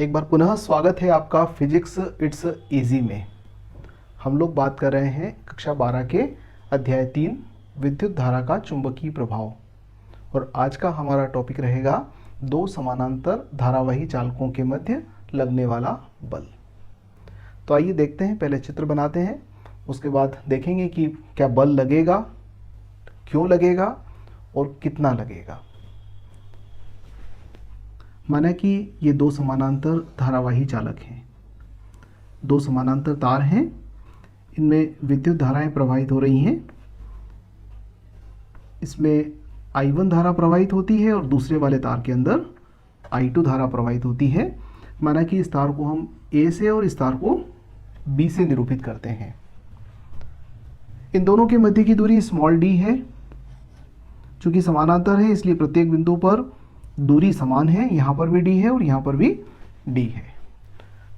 एक बार पुनः स्वागत है आपका फिजिक्स इट्स इजी में। हम लोग बात कर रहे हैं कक्षा 12 के अध्याय 3 विद्युत धारा का चुंबकीय प्रभाव, और आज का हमारा टॉपिक रहेगा दो समानांतर धारावाही चालकों के मध्य लगने वाला बल। तो आइए देखते हैं, पहले चित्र बनाते हैं, उसके बाद देखेंगे कि क्या बल लगेगा, क्यों लगेगा और कितना लगेगा। माना कि ये दो समानांतर धारावाही चालक हैं, दो समानांतर तार हैं, इनमें विद्युत धाराएं प्रवाहित हो रही हैं। इसमें I1 धारा प्रवाहित होती है और दूसरे वाले तार के अंदर I2 धारा प्रवाहित होती है। माना कि इस तार को हम A से और इस तार को B से निरूपित करते हैं। इन दोनों के मध्य की दूरी स्मॉल d है। चूंकि समानांतर है इसलिए प्रत्येक बिंदु पर दूरी समान है, यहाँ पर भी d है और यहाँ पर भी d है।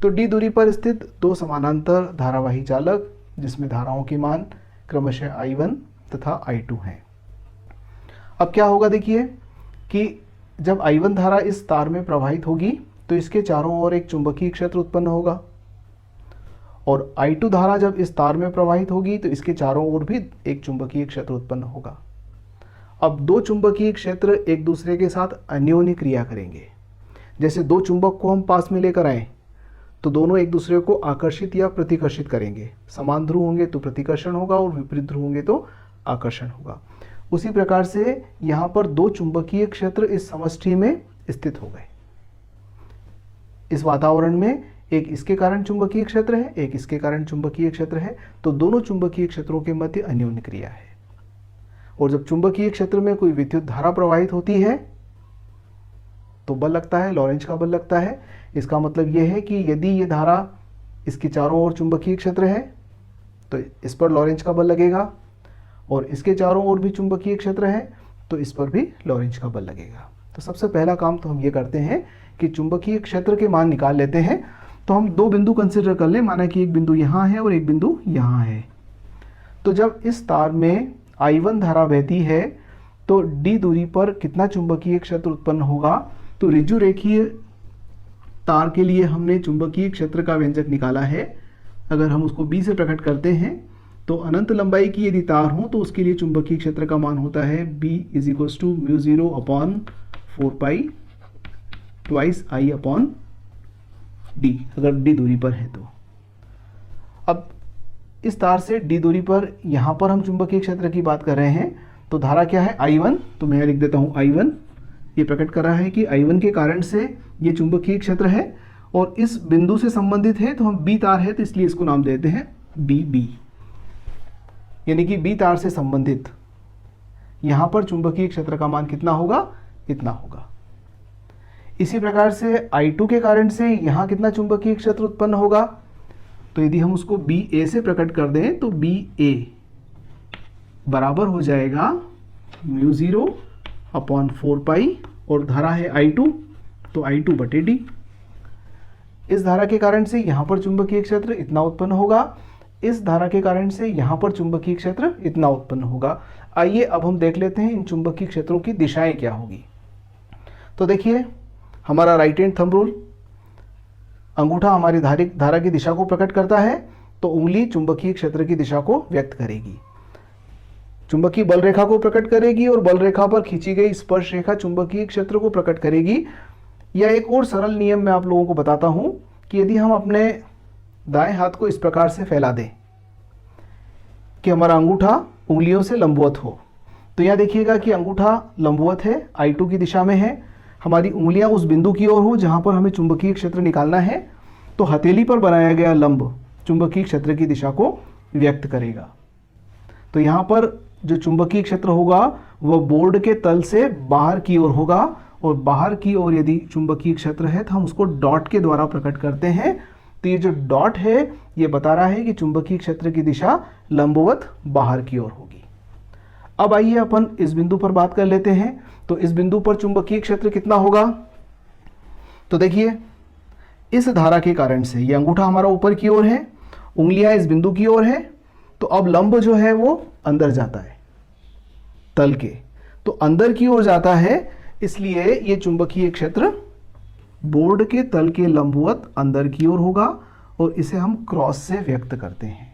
तो d दूरी पर स्थित दो समानांतर धारावाही चालक जिसमें धाराओं के मान क्रमशः I1 तथा I2 हैं। अब क्या होगा, देखिए कि जब I1 धारा इस तार में प्रवाहित होगी तो इसके चारों ओर एक चुंबकीय क्षेत्र उत्पन्न होगा, और I2 धारा जब इस तार में प्रवाहित होगी तो इसके चारों ओर भी एक चुंबकीय क्षेत्र उत्पन्न होगा। अब दो चुंबकीय क्षेत्र एक दूसरे के साथ अन्योन्य क्रिया करेंगे। जैसे दो चुंबक को हम पास में लेकर आए तो दोनों एक दूसरे को आकर्षित या प्रतिकर्षित करेंगे। समान ध्रुव होंगे तो प्रतिकर्षण होगा और विपरीत ध्रुव होंगे तो आकर्षण होगा। उसी प्रकार से यहाँ पर दो चुंबकीय क्षेत्र इस समष्टि में स्थित हो गए। इस वातावरण में एक इसके कारण चुंबकीय क्षेत्र है, एक इसके कारण चुंबकीय क्षेत्र है, तो दोनों चुंबकीय क्षेत्रों के मध्य अन्योन्य क्रिया है। और जब चुंबकीय क्षेत्र में कोई विद्युत धारा प्रवाहित होती है तो बल लगता है, लॉरेंज का बल लगता है। इसका मतलब यह है कि यदि ये धारा इसके चारों ओर चुंबकीय क्षेत्र है तो इस पर लॉरेंज का बल लगेगा, और इसके चारों ओर भी चुंबकीय क्षेत्र है तो इस पर भी लॉरेंज का बल लगेगा। तो सबसे पहला काम तो हम ये करते हैं कि चुंबकीय क्षेत्र के मान निकाल लेते हैं। तो हम दो बिंदु कंसिडर कर लें, माना कि एक बिंदु यहाँ है और एक बिंदु यहाँ है। तो जब इस तार में I1 धारा बहती है तो d दूरी पर कितना चुंबकीय क्षेत्र उत्पन्न होगा। तो ऋजु रेखीय तार के लिए हमने चुंबकीय क्षेत्र का व्यंजक निकाला है। अगर हम उसको b से प्रकट करते हैं तो अनंत लंबाई की यदि तार हो तो उसके लिए चुंबकीय क्षेत्र का मान होता है b = μ0/4π ट्वाइस I/d, अगर d दूरी पर है तो। अब इस तार से d दूरी पर यहाँ पर हम चुंबकीय क्षेत्र की बात कर रहे हैं, तो धारा क्या है I1, तो मैं लिख देता हूँ I1। ये प्रकट कर रहा है कि I1 के कारण से ये चुंबकीय क्षेत्र है और इस बिंदु से संबंधित है, तो हम B तार है तो इसलिए इसको नाम देते हैं BB, यानी कि B तार से संबंधित यहाँ पर चुंबकीय क्षेत्र का मान कितना होगा, इतना होगा। इसी प्रकार से I2 के कारण से यहाँ कितना चुंबकीय क्षेत्र उत्पन्न होगा, तो यदि हम उसको BA से प्रकट कर दें तो BA बराबर हो जाएगा μ0/4π, और धारा है I2 तो I2/d। इस धारा के कारण से यहाँ पर चुंबकीय क्षेत्र इतना उत्पन्न होगा, इस धारा के कारण से यहाँ पर चुंबकीय क्षेत्र इतना उत्पन्न होगा। आइए अब हम देख लेते हैं इन चुंबकीय क्षेत्रों की दिशाएं क्या होगी। तो देखिए हमारा राइट हैंड थंब रूल, अंगूठा हमारी धारा की दिशा को प्रकट करता है तो उंगली चुंबकीय क्षेत्र की दिशा को व्यक्त करेगी, चुंबकीय बल रेखा को प्रकट करेगी, और बल रेखा पर खींची गई स्पर्श रेखा चुंबकीय क्षेत्र को प्रकट करेगी। या एक और सरल नियम मैं आप लोगों को बताता हूं कि यदि हम अपने दाएं हाथ को इस प्रकार से फैला दें कि हमारा अंगूठा उंगलियों से लंबवत हो, तो यहाँ देखिएगा कि अंगूठा लंबवत है, I2 की दिशा में है, हमारी उंगलियां उस बिंदु की ओर हो जहां पर हमें चुंबकीय क्षेत्र निकालना है, तो हथेली पर बनाया गया लंब चुंबकीय क्षेत्र की दिशा को व्यक्त करेगा। तो यहाँ पर जो चुंबकीय क्षेत्र होगा वह बोर्ड के तल से बाहर की ओर होगा, और बाहर की ओर यदि चुंबकीय क्षेत्र है तो हम उसको डॉट के द्वारा प्रकट करते हैं। तो ये जो डॉट है ये बता रहा है कि चुंबकीय क्षेत्र की दिशा लंबवत बाहर की ओर होगी। अब आइए अपन इस बिंदु पर बात कर लेते हैं। तो इस बिंदु पर चुंबकीय क्षेत्र कितना होगा, तो देखिए इस धारा के कारण से ये अंगूठा हमारा ऊपर की ओर है, उंगलियां इस बिंदु की ओर है, तो अब लंब जो है वो अंदर जाता है तल के, तो अंदर की ओर जाता है, इसलिए ये चुंबकीय क्षेत्र बोर्ड के तल के लंबवत अंदर की ओर होगा और इसे हम क्रॉस से व्यक्त करते हैं।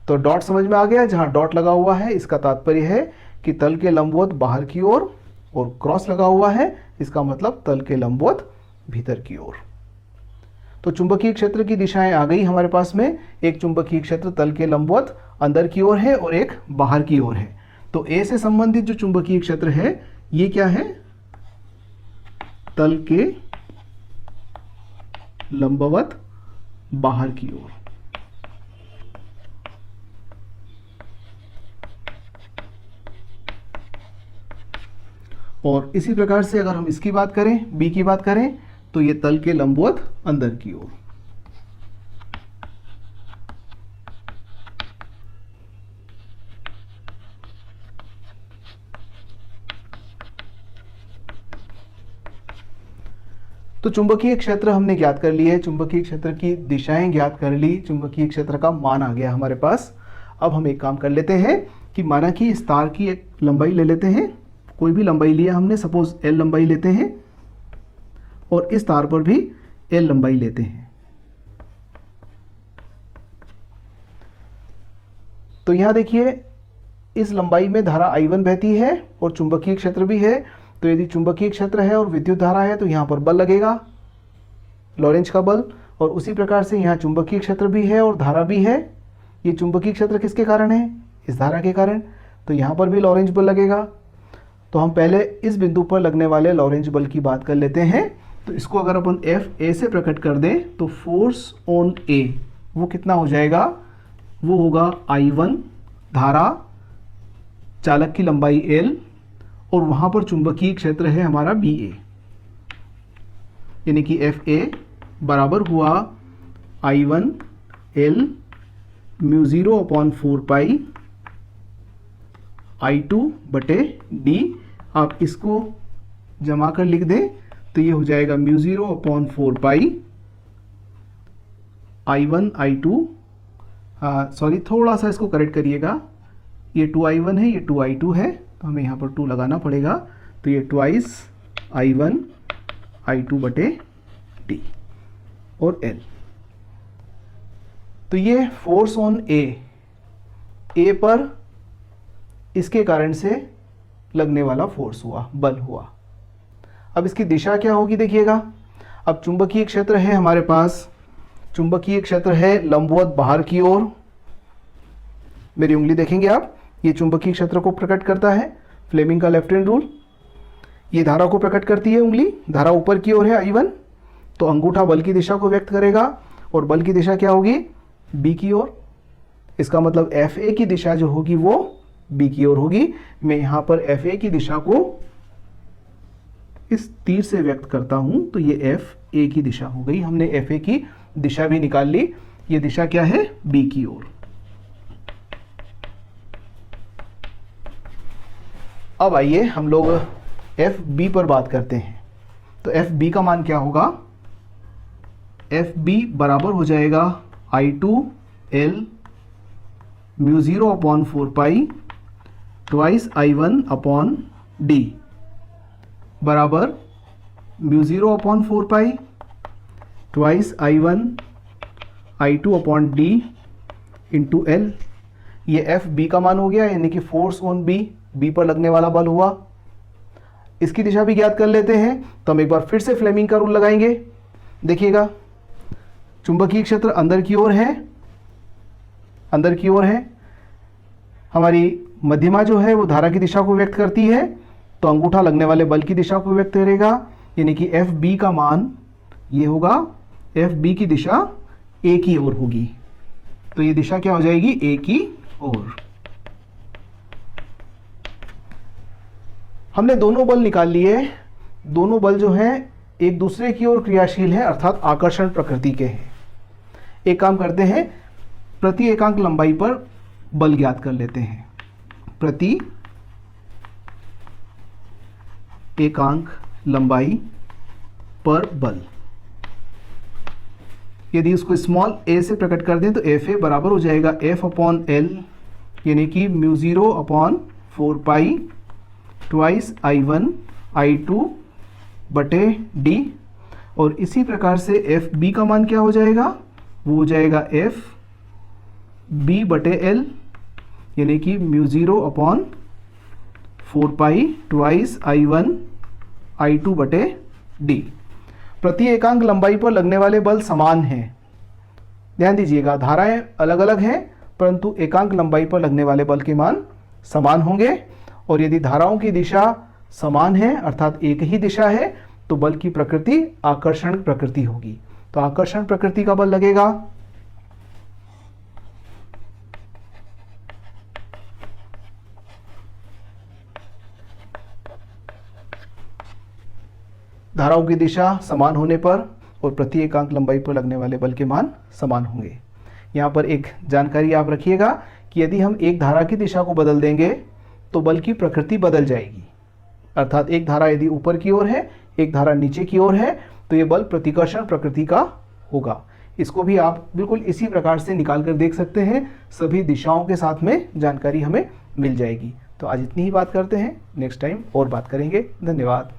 तो डॉट समझ में आ गया, जहां डॉट लगा हुआ है इसका तात्पर्य है कि तल के लंबवत बाहर की ओर, और क्रॉस लगा हुआ है इसका मतलब तल के लंबवत भीतर की ओर। तो चुंबकीय क्षेत्र की दिशाएं आ गई हमारे पास में। एक चुंबकीय क्षेत्र तल के लंबवत अंदर की ओर है और एक बाहर की ओर है। तो ए से संबंधित जो चुंबकीय क्षेत्र है ये क्या है, तल के लंबवत बाहर की ओर। और इसी प्रकार से अगर हम इसकी बात करें, बी की बात करें, तो ये तल के लंबवत अंदर की ओर। तो चुंबकीय क्षेत्र हमने ज्ञात कर लिया है, चुंबकीय क्षेत्र की दिशाएं ज्ञात कर ली, चुंबकीय क्षेत्र का मान आ गया हमारे पास। अब हम एक काम कर लेते हैं कि माना कि इस तार की एक लंबाई ले लेते हैं, कोई भी लंबाई लिया हमने, सपोज एल लंबाई लेते हैं, और इस तार पर भी एल लंबाई लेते हैं। तो यहां देखिए इस लंबाई में धारा I1 बहती है और चुंबकीय क्षेत्र भी है। तो यदि चुंबकीय क्षेत्र है और विद्युत धारा है तो यहां पर बल लगेगा, लॉरेंज का बल। और उसी प्रकार से यहां चुंबकीय क्षेत्र भी है और धारा भी है। ये चुंबकीय क्षेत्र किसके कारण है, इस धारा के कारण। तो यहां पर भी लॉरेंज बल लगेगा। तो हम पहले इस बिंदु पर लगने वाले लॉरेंज बल की बात कर लेते हैं। तो इसको अगर अपन एफ ए से प्रकट कर दें तो फोर्स ऑन ए वो कितना हो जाएगा, वो होगा I1 धारा, चालक की लंबाई L, और वहां पर चुंबकीय क्षेत्र है हमारा BA, यानी कि FA बराबर हुआ I1 L म्यू 0/4 पाई I2 बटे D। आप इसको जमा कर लिख दें तो ये हो जाएगा म्यू 0/4 पाई I1 I2, सॉरी थोड़ा सा इसको करेक्ट करिएगा, ये 2I1 है, ये 2I2 है, तो हमें यहाँ पर 2 लगाना पड़ेगा। तो ये ट्वाइस I1 I2 बटे D और L। तो ये फोर्स ऑन ए पर इसके कारण से लगने वाला फोर्स हुआ, बल हुआ। अब इसकी दिशा क्या होगी देखिएगा। अब चुंबकीय क्षेत्र है हमारे पास, चुंबकीय क्षेत्र है लंबवत बाहर की ओर। मेरी उंगली देखेंगे आप, ये चुंबकीय क्षेत्र को प्रकट करता है, फ्लेमिंग का लेफ्ट हैंड रूल। ये धारा को प्रकट करती है उंगली, धारा ऊपर की ओर है I1, तो अंगूठा बल की दिशा को व्यक्त करेगा और बल की दिशा क्या होगी, B की ओर। इसका मतलब FA की दिशा जो होगी वो B की ओर होगी। मैं यहाँ पर FA की दिशा को इस तीर से व्यक्त करता हूं, तो ये FA की दिशा हो गई। हमने FA की दिशा भी निकाल ली। ये दिशा क्या है, B की ओर। अब आइए हम लोग FB पर बात करते हैं। तो FB का मान क्या होगा, FB बराबर हो जाएगा I2 L mu 0/4 pi twice I1 upon D बराबर mu 0/4 pi twice I1 I2 upon D into L। ये FB का मान हो गया, यानी कि फोर्स ऑन B पर लगने वाला बल हुआ। इसकी दिशा भी ज्ञात कर लेते हैं। तो हम एक बार फिर से फ्लेमिंग का रूल लगाएंगे। देखिएगा चुंबकीय क्षेत्र अंदर की ओर है, अंदर की ओर है। हमारी मध्यमा जो है वो धारा की दिशा को व्यक्त करती है, तो अंगूठा लगने वाले बल की दिशा को व्यक्त करेगा, यानी कि FB का मान ये होगा, FB की दिशा A की ओर होगी। तो ये दिशा क्या हो जाएगी, A की ओर। हमने दोनों बल निकाल लिए। दोनों बल जो हैं एक दूसरे की ओर क्रियाशील है, अर्थात आकर्षण प्रकृति के हैं। एक काम करते हैं, प्रति एकांक लंबाई पर बल ज्ञात कर लेते हैं। प्रति एकांक लंबाई पर बल, यदि उसको स्मॉल a से प्रकट कर दें तो FA बराबर हो जाएगा F/L, यानी कि mu 0/4 pi twice I1 I2 बटे D। और इसी प्रकार से एफ बी का मान क्या हो जाएगा, वो हो जाएगा एफ बी बटे एल, यानी कि म्यू 0 अपॉन 4 पाई ट्वाइस I1 I2 बटे डी। प्रति एकांक लंबाई पर लगने वाले बल समान हैं। ध्यान दीजिएगा, धाराएं अलग अलग हैं परंतु एकांक लंबाई पर लगने वाले बल के मान समान होंगे। और यदि धाराओं की दिशा समान है अर्थात एक ही दिशा है तो बल की प्रकृति आकर्षण प्रकृति होगी। तो आकर्षण प्रकृति का बल लगेगा धाराओं की दिशा समान होने पर और प्रति एकांक लंबाई पर लगने वाले बल के मान समान होंगे। यहाँ पर एक जानकारी आप रखिएगा कि यदि हम एक धारा की दिशा को बदल देंगे तो बल की प्रकृति बदल जाएगी। अर्थात एक धारा यदि ऊपर की ओर है, एक धारा नीचे की ओर है, तो ये बल प्रतिकर्षण प्रकृति का होगा। इसको भी आप बिल्कुल इसी प्रकार से निकाल कर देख सकते हैं, सभी दिशाओं के साथ में जानकारी हमें मिल जाएगी। तो आज इतनी ही बात करते हैं, नेक्स्ट टाइम और बात करेंगे। धन्यवाद।